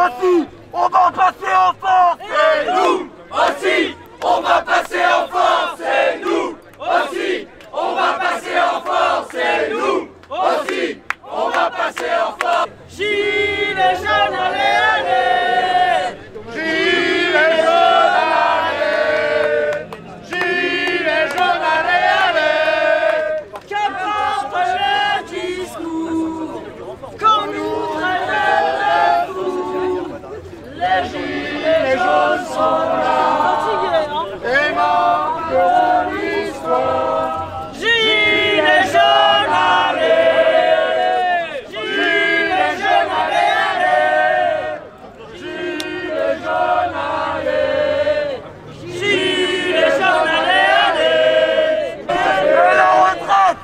aussi, on va passer en force. Et nous aussi, on va passer en force. Et nous aussi, on va passer en force. Et nous aussi, on va passer en force. Gilets jaunes, allez, allez. Gilets jaunes, allez. Gilets jaunes, allez, allez. Qu'importe le discours qu'on nous traite de fous, les gilets jaunes sont là Et marqueront l'histoire. Gilets jaunes, allez. Gilets jaunes, allez, allez. Gilets jaunes, allez. Gilets jaunes, allez, allez. Et la retraite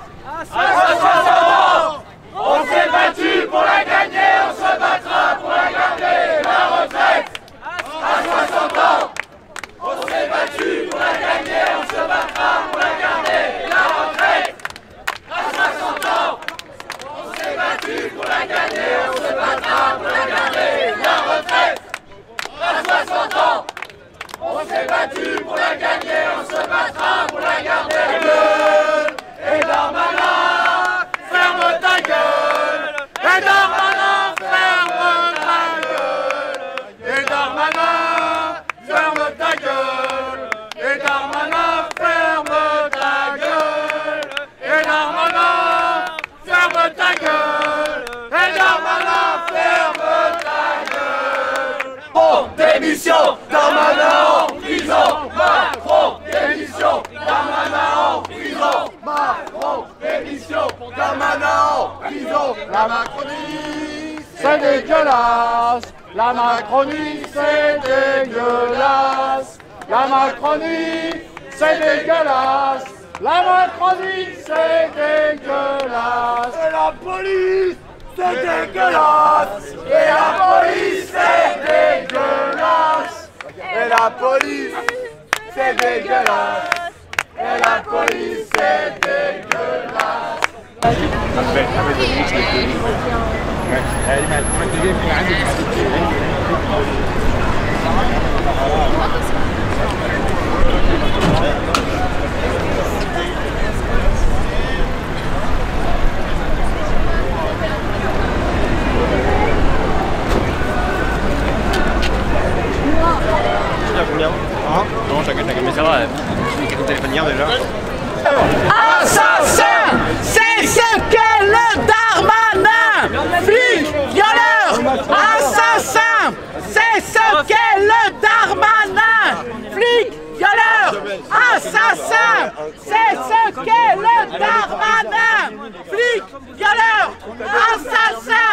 À 60 ans, on s'est battu pour la gagner, on se battra pour la garder. La retraite, à 60 ans, on s'est battu pour la gagner, on se battra pour la garder. La retraite, à 60 ans, on s'est battu pour la gagner, on se battra pour la garder. La retraite, à 60 ans, on s'est battu pour la gagner, on se battra pour la garder. Et Darmanin, ferme ta gueule. Et Darmanin, ferme ta gueule. Et Darmanin, ferme ta gueule. Et Darmanin, ferme ta gueule. Et Darmanin, ferme ta gueule. Et Darmanin, ferme ta gueule. Bon, démission, Darmanin en prison. Macron, démission, Darmanin en prison. Macron, démission, Darmanin en prison. La Macronie, c'est dégueulasse. La Macronie, c'est dégueulasse. La Macronie, c'est dégueulasse. La Macronie, c'est dégueulasse. Et la police, c'est dégueulasse. Et la police, c'est dégueulasse. Et la police, C'est dégueulasse. Et la police, c'est dégueulasse. Combien? Non, chacun, mais ça va, j'ai ton téléphone hier déjà. Assassin, c'est ce qu'est le Darmanin. Flic, violeur, assassin, c'est ce qu'est le Darmanin. Flic, violeur, assassin, c'est ce qu'est le Darmanin. Flic, violeur, assassin,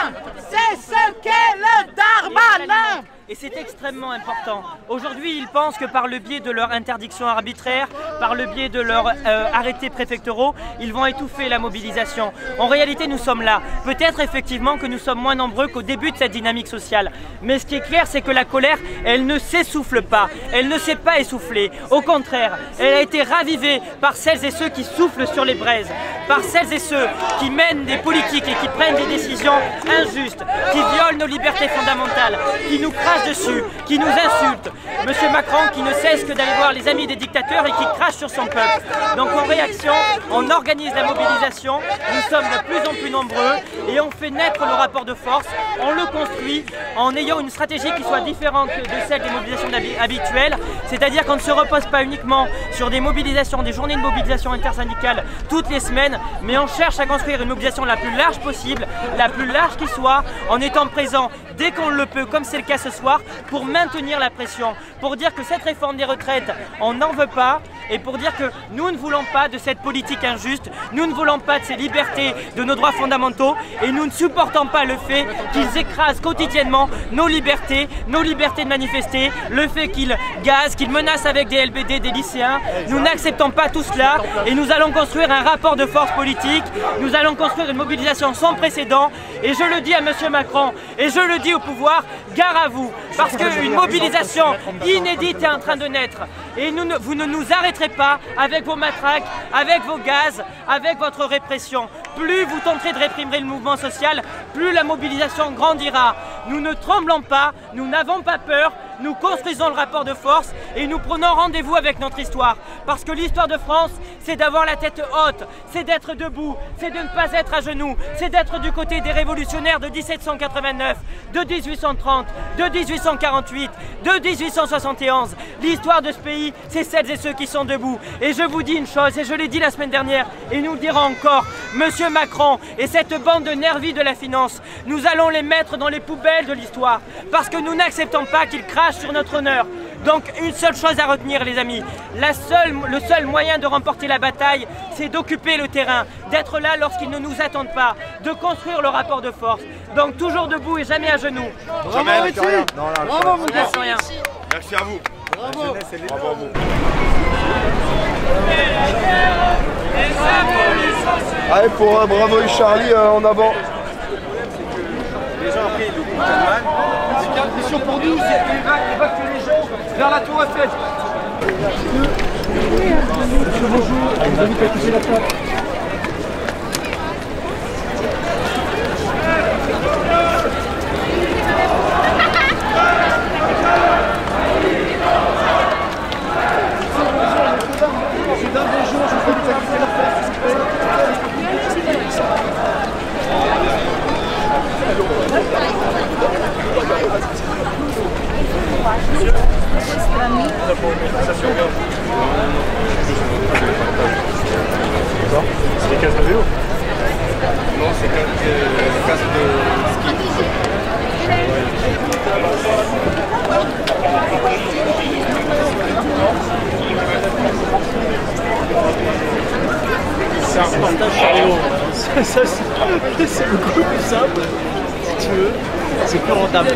c'est ce qu'est le Darmanin. Et c'est extrêmement important. Aujourd'hui, ils pensent que par le biais de leur interdiction arbitraire, par le biais de leurs arrêtés préfectoraux, ils vont étouffer la mobilisation. En réalité, nous sommes là. Peut-être effectivement que nous sommes moins nombreux qu'au début de cette dynamique sociale. Mais ce qui est clair, c'est que la colère, elle ne s'essouffle pas. Elle ne s'est pas essoufflée. Au contraire, elle a été ravivée par celles et ceux qui soufflent sur les braises, par celles et ceux qui mènent des politiques et qui prennent des décisions injustes, qui violent nos libertés fondamentales, qui nous crachent dessus, qui nous insulte. Monsieur Macron qui ne cesse que d'aller voir les amis des dictateurs et qui crache sur son peuple. Donc en réaction, on organise la mobilisation, nous sommes de plus en plus nombreux et on fait naître le rapport de force, on le construit en ayant une stratégie qui soit différente de celle des mobilisations habituelles, c'est-à-dire qu'on ne se repose pas uniquement sur des mobilisations, des journées de mobilisation intersyndicale toutes les semaines, mais on cherche à construire une mobilisation la plus large possible, la plus large qui soit, en étant présent dès qu'on le peut, comme c'est le cas ce soir, pour maintenir la pression, pour dire que cette réforme des retraites, on n'en veut pas, et pour dire que nous ne voulons pas de cette politique injuste, nous ne voulons pas de ces libertés, de nos droits fondamentaux, et nous ne supportons pas le fait qu'ils écrasent quotidiennement nos libertés de manifester, le fait qu'ils gazent, qu'ils menacent avec des LBD des lycéens. Nous n'acceptons pas tout cela, et nous allons construire un rapport de force politique, nous allons construire une mobilisation sans précédent, et je le dis à monsieur Macron, et je le dis au pouvoir, gare à vous, parce qu'une mobilisation inédite est en train de naître. Et vous ne nous arrêterez pas avec vos matraques, avec vos gaz, avec votre répression. plus vous tenterez de réprimer le mouvement social, plus la mobilisation grandira. Nous ne tremblons pas, nous n'avons pas peur, nous construisons le rapport de force et nous prenons rendez-vous avec notre histoire. Parce que l'histoire de France, c'est d'avoir la tête haute, c'est d'être debout, c'est de ne pas être à genoux, c'est d'être du côté des révolutionnaires de 1789, de 1830, de 1848, de 1871. L'histoire de ce pays, c'est celles et ceux qui sont debout. Et je vous dis une chose, et je l'ai dit la semaine dernière, et nous le dirons encore, Monsieur Macron et cette bande de nervis de la finance, nous allons les mettre dans les poubelles de l'histoire, parce que nous n'acceptons pas qu'ils crachent sur notre honneur. Donc une seule chose à retenir les amis, le seul moyen de remporter la bataille, c'est d'occuper le terrain, d'être là lorsqu'ils ne nous attendent pas, de construire le rapport de force. Donc toujours debout et jamais à genoux. Bravo Richie. Bravo mon gars. Rien. Merci à vous. Bravo. Bravo à vous. Allez pour Bravo et Charlie en avant. Les gens après ils nous comprennent mal. La mission pour nous, c'est d'évacuer les gens vers la tour Eiffel. C'est les cases de vélo? Non, c'est les cases de ski. C'est un reportage sur les hauts. Ça, c'est beaucoup plus simple, si tu veux. C'est plus rentable.